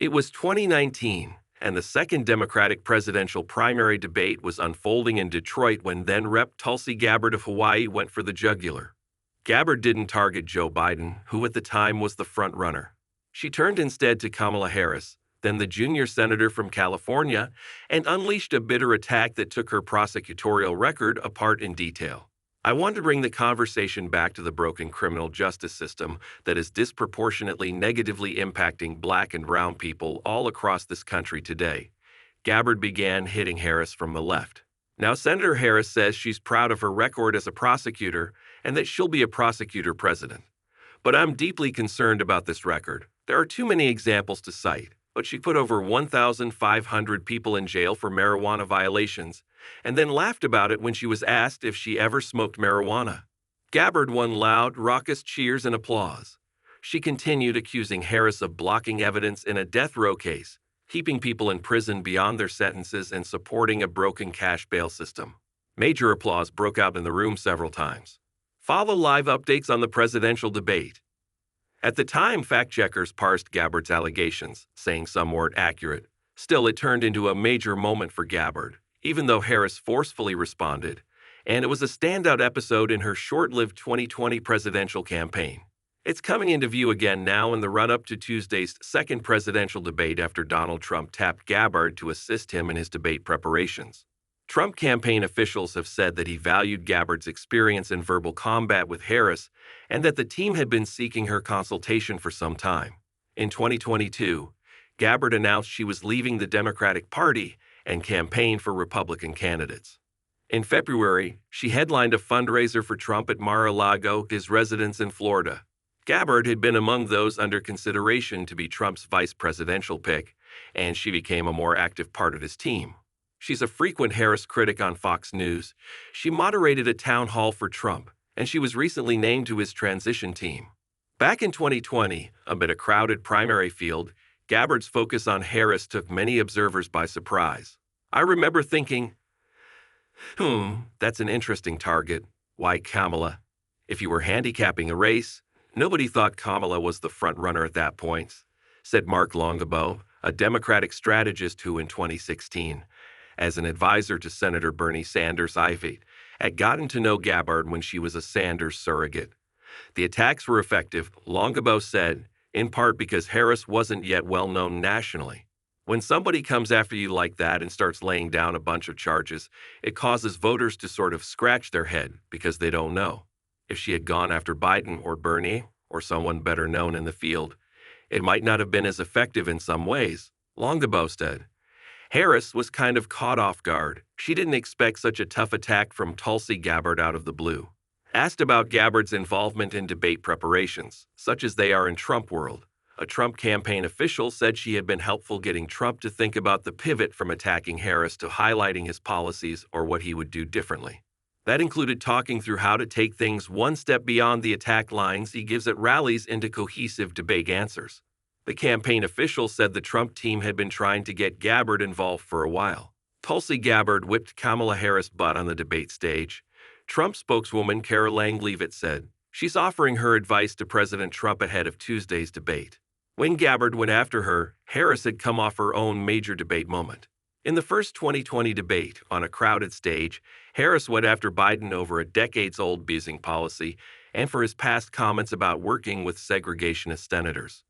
It was 2019, and the second Democratic presidential primary debate was unfolding in Detroit when then-Rep. Tulsi Gabbard of Hawaii went for the jugular. Gabbard didn't target Joe Biden, who at the time was the front-runner. She turned instead to Kamala Harris, then the junior senator from California, and unleashed a bitter attack that took her prosecutorial record apart in detail. I want to bring the conversation back to the broken criminal justice system that is disproportionately negatively impacting Black and brown people all across this country today. Gabbard began hitting Harris from the left. Now, Senator Harris says she's proud of her record as a prosecutor and that she'll be a prosecutor president. But I'm deeply concerned about this record. There are too many examples to cite, but she put over 1,500 people in jail for marijuana violations, and then laughed about it when she was asked if she ever smoked marijuana. Gabbard won loud, raucous cheers and applause. She continued accusing Harris of blocking evidence in a death row case, keeping people in prison beyond their sentences, and supporting a broken cash bail system. Major applause broke out in the room several times. Follow live updates on the presidential debate. At the time, fact-checkers parsed Gabbard's allegations, saying some weren't accurate. Still, it turned into a major moment for Gabbard, even though Harris forcefully responded, and it was a standout episode in her short-lived 2020 presidential campaign. It's coming into view again now in the run-up to Tuesday's second presidential debate after Donald Trump tapped Gabbard to assist him in his debate preparations. Trump campaign officials have said that he valued Gabbard's experience in verbal combat with Harris and that the team had been seeking her consultation for some time. In 2022, Gabbard announced she was leaving the Democratic Party and campaigned for Republican candidates. In February, she headlined a fundraiser for Trump at Mar-a-Lago, his residence in Florida. Gabbard had been among those under consideration to be Trump's vice presidential pick, and she became a more active part of his team. She's a frequent Harris critic on Fox News. She moderated a town hall for Trump, and she was recently named to his transition team. Back in 2020, amid a crowded primary field, Gabbard's focus on Harris took many observers by surprise. I remember thinking, that's an interesting target. Why Kamala? If you were handicapping a race, nobody thought Kamala was the front-runner at that point, said Mark Longabaugh, a Democratic strategist who in 2016, as an advisor to Senator Bernie Sanders, had gotten to know Gabbard when she was a Sanders surrogate. The attacks were effective, Longabaugh said, in part because Harris wasn't yet well-known nationally. When somebody comes after you like that and starts laying down a bunch of charges, it causes voters to sort of scratch their head because they don't know. If she had gone after Biden or Bernie or someone better known in the field, it might not have been as effective in some ways, Longabaugh said. Harris was kind of caught off guard. She didn't expect such a tough attack from Tulsi Gabbard out of the blue. Asked about Gabbard's involvement in debate preparations, such as they are in Trump world, a Trump campaign official said she had been helpful getting Trump to think about the pivot from attacking Harris to highlighting his policies or what he would do differently. That included talking through how to take things one step beyond the attack lines he gives at rallies into cohesive debate answers. The campaign official said the Trump team had been trying to get Gabbard involved for a while. Tulsi Gabbard whipped Kamala Harris' butt on the debate stage. Trump spokeswoman Caroline Leavitt said she's offering her advice to President Trump ahead of Tuesday's debate. When Gabbard went after her, Harris had come off her own major debate moment. In the first 2020 debate, on a crowded stage, Harris went after Biden over a decades-old busing policy and for his past comments about working with segregationist senators.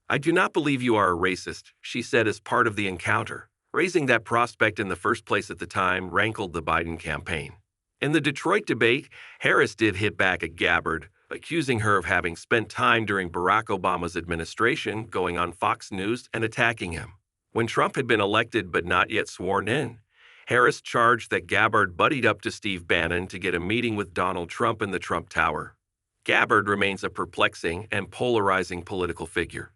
I do not believe you are a racist, she said as part of the encounter. Raising that prospect in the first place at the time rankled the Biden campaign. In the Detroit debate, Harris did hit back at Gabbard, accusing her of having spent time during Barack Obama's administration going on Fox News and attacking him. When Trump had been elected but not yet sworn in, Harris charged that Gabbard buddied up to Steve Bannon to get a meeting with Donald Trump in the Trump Tower. Gabbard remains a perplexing and polarizing political figure.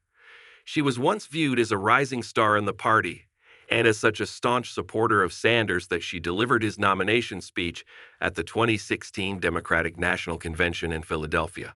She was once viewed as a rising star in the party, and as such a staunch supporter of Sanders that she delivered his nomination speech at the 2016 Democratic National Convention in Philadelphia.